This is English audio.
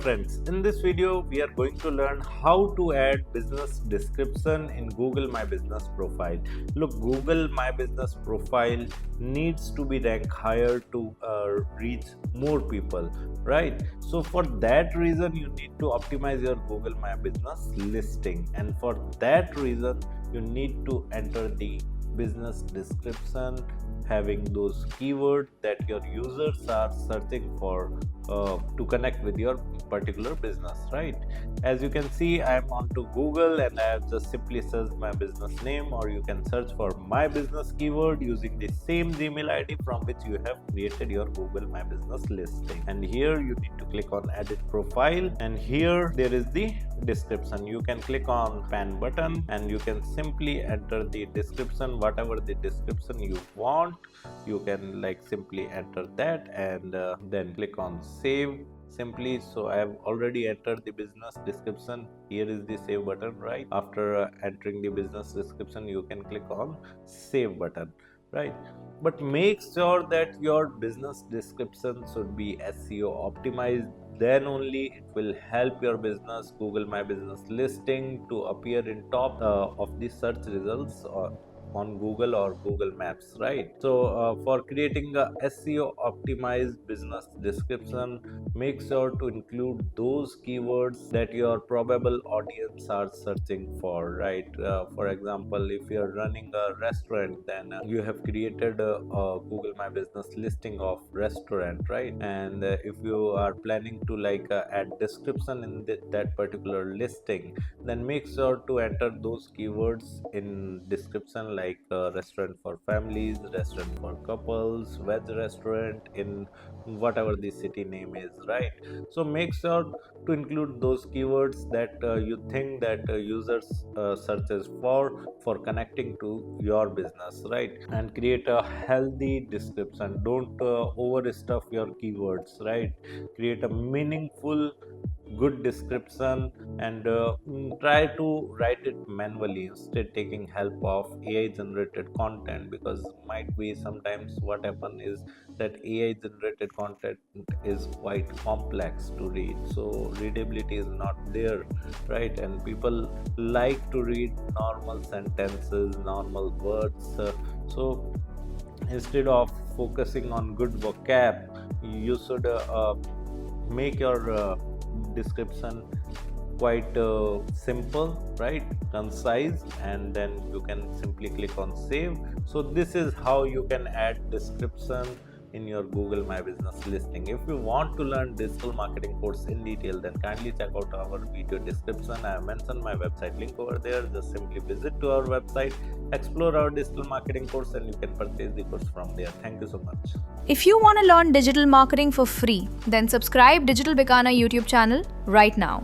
friends, in this video we are going to learn how to add business description in Google My Business profile. Look, Google My Business profile needs to be ranked higher to reach more people, right? So for that reason you need to optimize your Google My Business listing, and for that reason you need to enter the business description having those keywords that your users are searching for to connect with your particular business, right? As you can see, I am onto Google and I have just simply searched my business name, or you can search for my business keyword using the same Gmail ID from which you have created your Google My Business listing. And here you need to click on edit profile, and here there is the description. You can click on pen button and you can simply enter the description, whatever the description you want. You can simply enter that and then click on save simply. So I have already entered the business description. Here is the save button, right? After entering the business description, you can click on save button, right? But make sure that your business description should be SEO optimized. Then only it will help your business Google My Business listing to appear in top of the search results on Google or Google Maps, right? So for creating a SEO optimized business description, make sure to include those keywords that your probable audience are searching for, right? For example, if you're running a restaurant, then you have created a Google My Business listing of restaurant, right? And if you are planning to add description in that particular listing, then make sure to enter those keywords in description, like restaurant for families, restaurant for couples, veg restaurant in whatever the city name is, right? So make sure to include those keywords that you think that users searches for connecting to your business, right? And create a healthy description. Don't overstuff your keywords, right? Create a meaningful good description and try to write it manually instead taking help of AI generated content, because might be sometimes what happen is that AI generated content is quite complex to read, so readability is not there, right? And people like to read normal sentences, normal words, so instead of focusing on good vocab, you should make your description quite simple, right? Concise, and then you can simply click on save. So this is how you can add description in your Google My Business listing. If you want to learn digital marketing course in detail, then kindly check out our video description. I have mentioned my website link over there. Just simply visit to our website, explore our digital marketing course, and you can purchase the course from there. Thank you so much. If you want to learn digital marketing for free, then subscribe Digital Bikana YouTube channel right now.